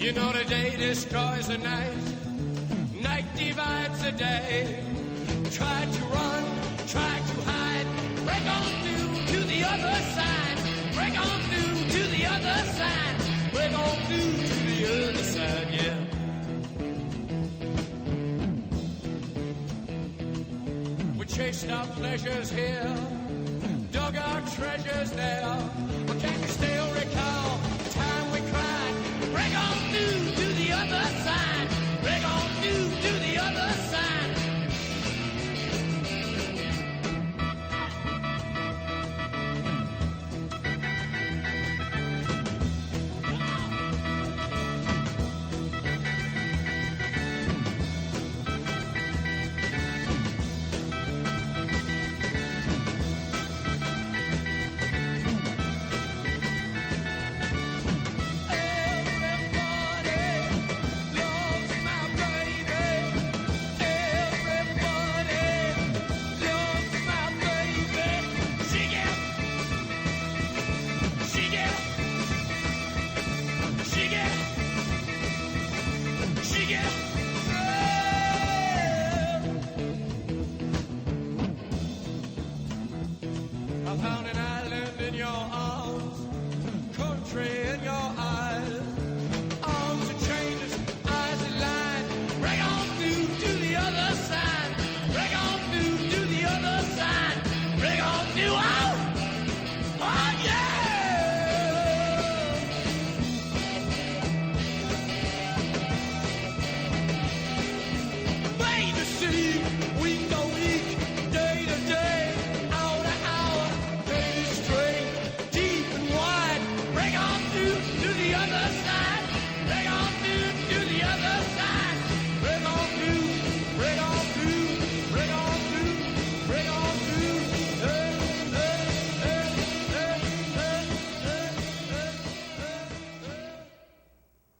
You know the day destroys the night, night divides the day. Try to run, try to hide, break on through to the other side. Break on through to the other side. Break on through to the other side, yeah. We chased our pleasures here, dug our treasures there. But can you still recall the time we cried? Break on through to the other side. Break on through to the other side. I found an island in your arms, country in your eyes. Arms are changes, eyes are lined. Break on through to the other side. Break on through to the other side. Break on through, oh, oh yeah! Bay to sea, week to week, day to day.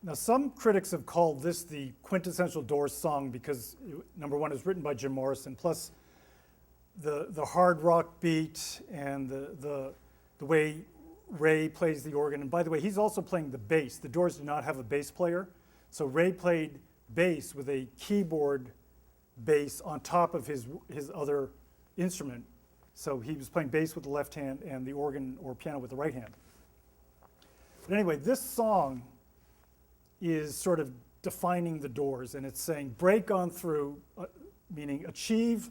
Now, some critics have called this the quintessential Doors song because, number one, it was written by Jim Morrison, plus the hard rock beat and the way Ray plays the organ. And by the way, he's also playing the bass. The Doors do not have a bass player, so Ray played bass with a keyboard bass on top of his other instrument. So he was playing bass with the left hand and the organ or piano with the right hand. But anyway, this song is sort of defining the Doors, and it's saying break on through, meaning achieve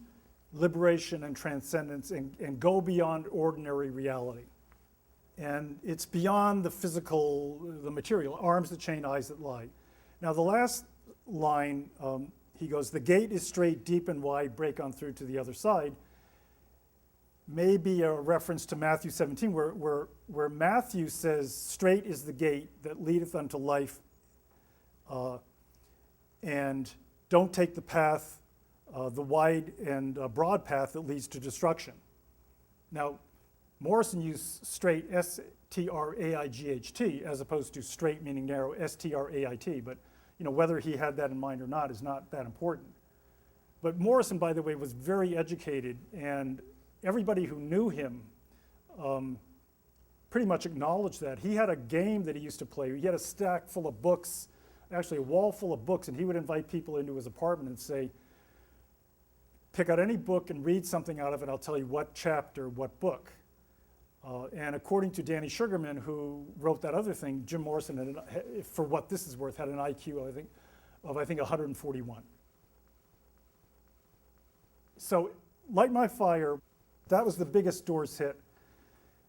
liberation and transcendence and go beyond ordinary reality. And it's beyond the physical, the material, arms that chain, eyes that lie. Now the last line, he goes, the gate is straight, deep and wide, break on through to the other side, may be a reference to Matthew 17, where Matthew says, straight is the gate that leadeth unto life, and don't take the path, the wide and broad path that leads to destruction. Now, Morrison used straight, S-T-R-A-I-G-H-T, as opposed to straight meaning narrow, S-T-R-A-I-T. But whether he had that in mind or not is not that important. But Morrison, by the way, was very educated, and everybody who knew him pretty much acknowledged that. He had a game that he used to play. He had a stack full of books, actually a wall full of books, and he would invite people into his apartment and say, pick out any book and read something out of it. I'll tell you what chapter, what book. And according to Danny Sugarman, who wrote that other thing, Jim Morrison, had for what this is worth, had an IQ, of 141. So, Light My Fire, that was the biggest Doors hit.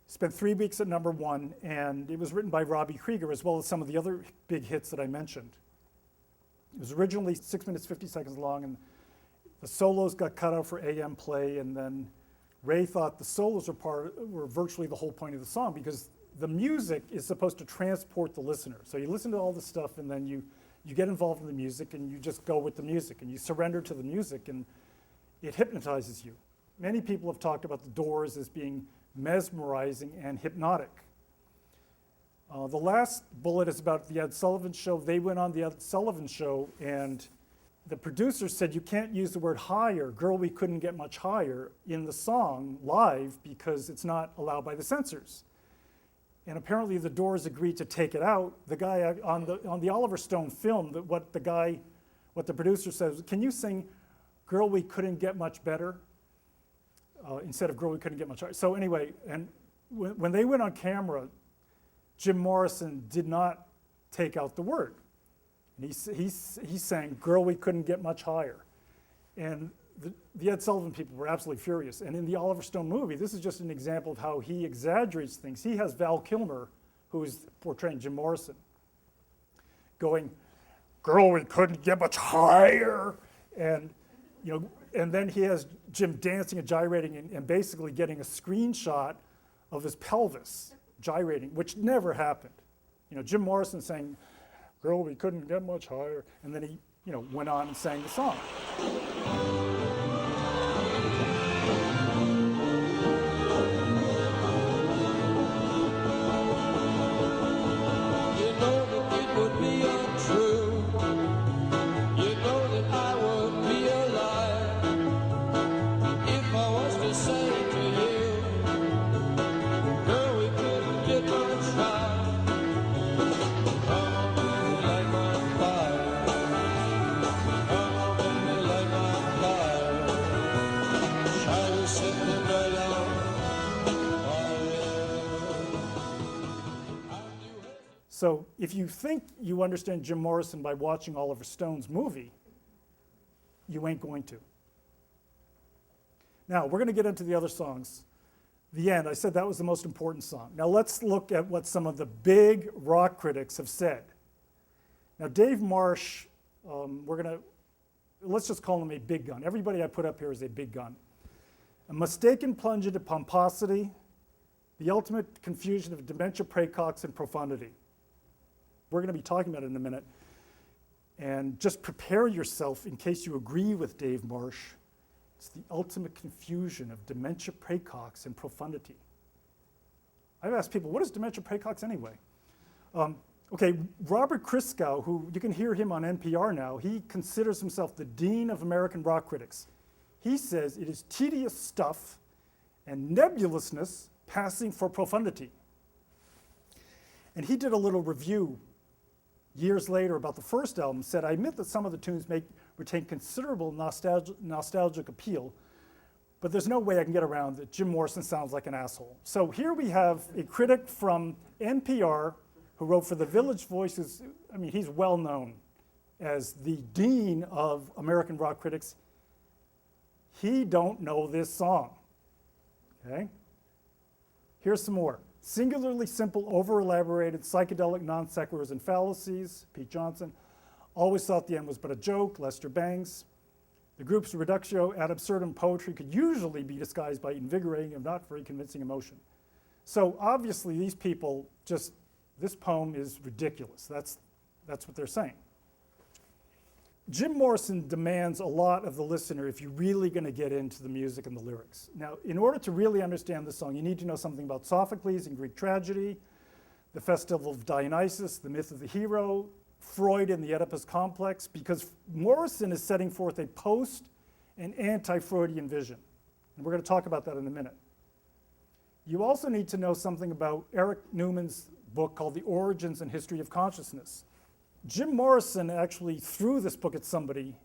Spent 3 weeks at number 1, and it was written by Robbie Krieger, as well as some of the other big hits that I mentioned. It was originally 6 minutes, 50 seconds long, and the solos got cut out for AM play, and then Ray thought the solos were virtually the whole point of the song, because the music is supposed to transport the listener. So you listen to all the stuff, and then you get involved in the music, and you just go with the music, and you surrender to the music, and it hypnotizes you. Many people have talked about the Doors as being mesmerizing and hypnotic. The last bullet is about the Ed Sullivan Show. They went on the Ed Sullivan Show, and the producer said you can't use the word higher, girl, we couldn't get much higher, in the song live because it's not allowed by the censors. and apparently the Doors agreed to take it out. The guy on the Oliver Stone film, what the producer says, can you sing "Girl, We Couldn't Get Much Better" instead of "Girl, We Couldn't Get Much Higher"? So anyway, and when they went on camera, Jim Morrison did not take out the word. And he sang "Girl, We Couldn't Get Much Higher." And the Ed Sullivan people were absolutely furious. And in the Oliver Stone movie, this is just an example of how he exaggerates things. He has Val Kilmer, who is portraying Jim Morrison, going, "Girl, we couldn't get much higher." And, and then he has Jim dancing and gyrating and basically getting a screenshot of his pelvis gyrating, which never happened. Jim Morrison saying, "Girl, we couldn't get much higher." And then he, went on and sang the song. So if you think you understand Jim Morrison by watching Oliver Stone's movie, you ain't going to. Now, we're going to get into the other songs. The End, I said that was the most important song. Now let's look at what some of the big rock critics have said. Now Dave Marsh, let's just call him a big gun. Everybody I put up here is a big gun. A mistaken plunge into pomposity, the ultimate confusion of dementia praecox and profundity. We're going to be talking about it in a minute. And just prepare yourself in case you agree with Dave Marsh. It's the ultimate confusion of dementia praecox and profundity. I've asked people, what is dementia praecox anyway? Okay, Robert Christgau, who you can hear him on NPR now, he considers himself the dean of American rock critics. He says it is tedious stuff and nebulousness passing for profundity. And he did a little review years later about the first album, said, "I admit that some of the tunes retain considerable nostalgic appeal, but there's no way I can get around that Jim Morrison sounds like an asshole." So here we have a critic from NPR who wrote for the Village Voices. I mean, he's well known as the dean of American rock critics. He don't know this song, okay? Here's some more. Singularly simple, over-elaborated, psychedelic non sequiturs and fallacies. Pete Johnson. Always thought the end was but a joke. Lester Bangs. The group's reductio ad absurdum poetry could usually be disguised by invigorating and not very convincing emotion. So obviously these people just, this poem is ridiculous. That's what they're saying. Jim Morrison demands a lot of the listener if you're really going to get into the music and the lyrics. Now, in order to really understand this song, you need to know something about Sophocles and Greek tragedy, the festival of Dionysus, the myth of the hero, Freud and the Oedipus complex, because Morrison is setting forth a post and anti-Freudian vision. And we're going to talk about that in a minute. You also need to know something about Eric Newman's book called The Origins and History of Consciousness. Jim Morrison actually threw this book at somebody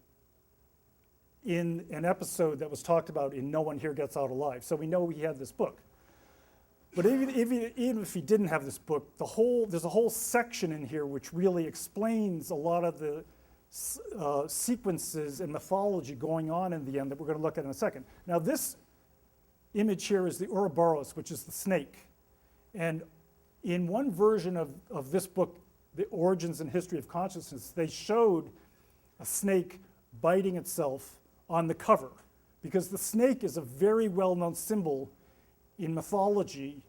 in an episode that was talked about in No One Here Gets Out Alive. So we know he had this book. But even if he didn't have this book, there's a whole section in here which really explains a lot of the sequences and mythology going on in the end that we're going to look at in a second. Now this image here is the Ouroboros, which is the snake. And in one version of this book, The Origins and History of Consciousness, they showed a snake biting itself on the cover, because the snake is a very well-known symbol in mythology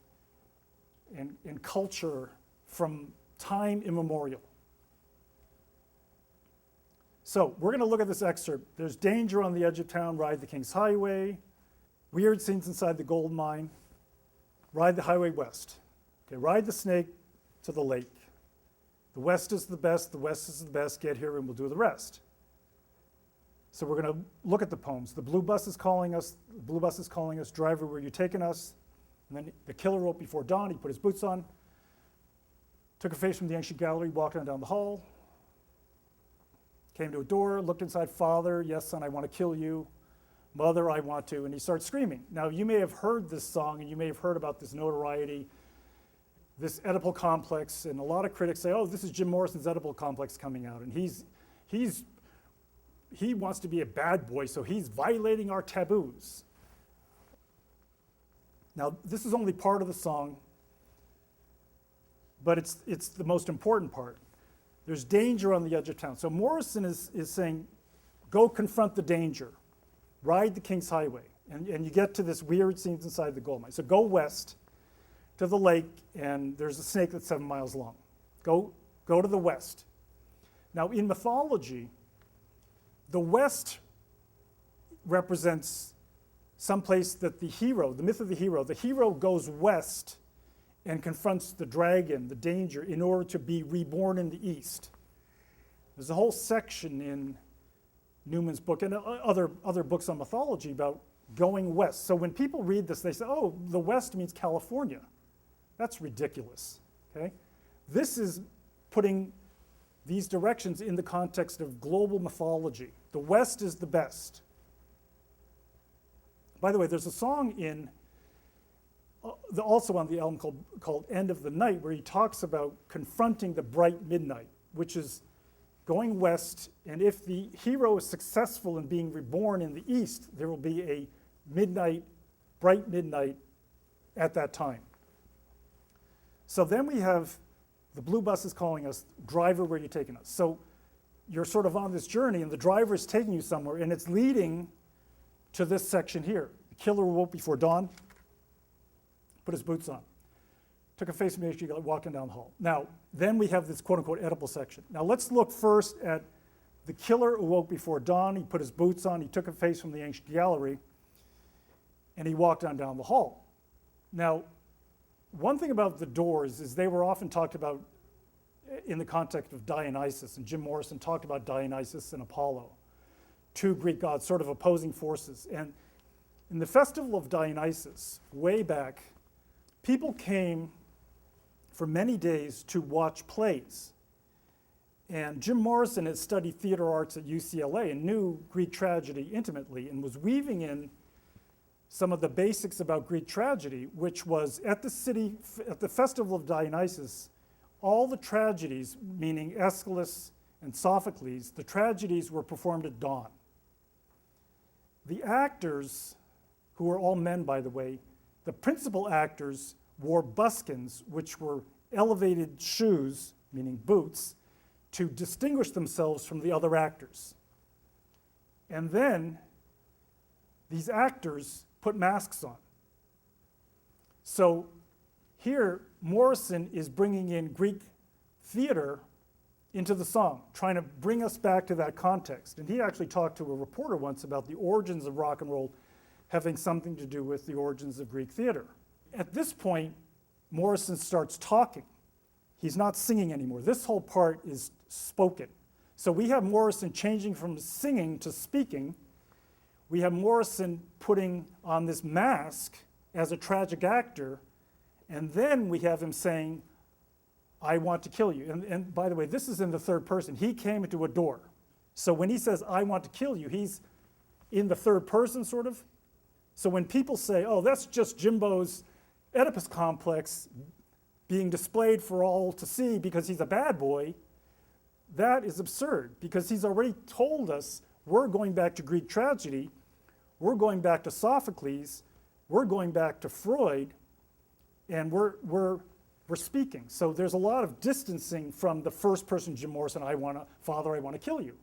and culture from time immemorial. So we're going to look at this excerpt. There's danger on the edge of town, ride the King's Highway, weird scenes inside the gold mine, ride the highway west. Okay, ride the snake to the lake. The West is the best, the West is the best, get here and we'll do the rest. So we're going to look at the poems. The blue bus is calling us, driver, where are you taking us? And then the killer wrote before dawn, he put his boots on. Took a face from the ancient gallery, walked on down the hall, came to a door, looked inside. Father, yes, son, I want to kill you. Mother, I want to. And he starts screaming. Now, you may have heard this song, and you may have heard about this notoriety, this Oedipal complex, and a lot of critics say, oh, this is Jim Morrison's Oedipal complex coming out, and he wants to be a bad boy, so he's violating our taboos. Now, this is only part of the song, but it's the most important part. There's danger on the edge of town. So Morrison is saying, go confront the danger. Ride the King's Highway. And you get to this weird scenes inside the gold mine. So go west to the lake, and there's a snake that's 7 miles long. Go to the west. Now, in mythology, the west represents someplace that the myth of the hero goes west and confronts the dragon, the danger, in order to be reborn in the east. There's a whole section in Newman's book and other books on mythology about going west. So when people read this, they say, oh, the west means California. That's ridiculous, okay? This is putting these directions in the context of global mythology. The west is the best. By the way, there's a song also on the album called End of the Night, where he talks about confronting the bright midnight, which is going west, and if the hero is successful in being reborn in the east, there will be a bright midnight at that time. So then we have the blue bus is calling us, driver, where are you taking us? So you're sort of on this journey, and the driver is taking you somewhere, and it's leading to this section here. The killer awoke before dawn, put his boots on, took a face from the HG, walking down the hall. Now, then we have this quote-unquote Oedipal section. Now let's look first at the killer awoke before dawn. He put his boots on, he took a face from the ancient gallery, and he walked on down the hall. Now, one thing about the Doors is they were often talked about in the context of Dionysus, and Jim Morrison talked about Dionysus and Apollo, two Greek gods, sort of opposing forces. And in the festival of Dionysus, way back, people came for many days to watch plays. And Jim Morrison had studied theater arts at UCLA and knew Greek tragedy intimately, and was weaving in some of the basics about Greek tragedy, which was at the festival of Dionysus, all the tragedies, meaning Aeschylus and Sophocles, the tragedies were performed at dawn. The actors, who were all men, by the way, the principal actors wore buskins, which were elevated shoes, meaning boots, to distinguish themselves from the other actors. And then these actors put masks on. So here, Morrison is bringing in Greek theater into the song, trying to bring us back to that context. And he actually talked to a reporter once about the origins of rock and roll having something to do with the origins of Greek theater. At this point, Morrison starts talking. He's not singing anymore. This whole part is spoken. So we have Morrison changing from singing to speaking. We have Morrison putting on this mask as a tragic actor, and then we have him saying, I want to kill you. And by the way, this is in the third person. He came into a door. So when he says, I want to kill you, he's in the third person, sort of. So when people say, oh, that's just Jimbo's Oedipus complex being displayed for all to see because he's a bad boy, that is absurd, because he's already told us we're going back to Greek tragedy, we're going back to Sophocles, we're going back to Freud, and we're speaking. So there's a lot of distancing from the first person Jim Morrison, Father, I want to kill you.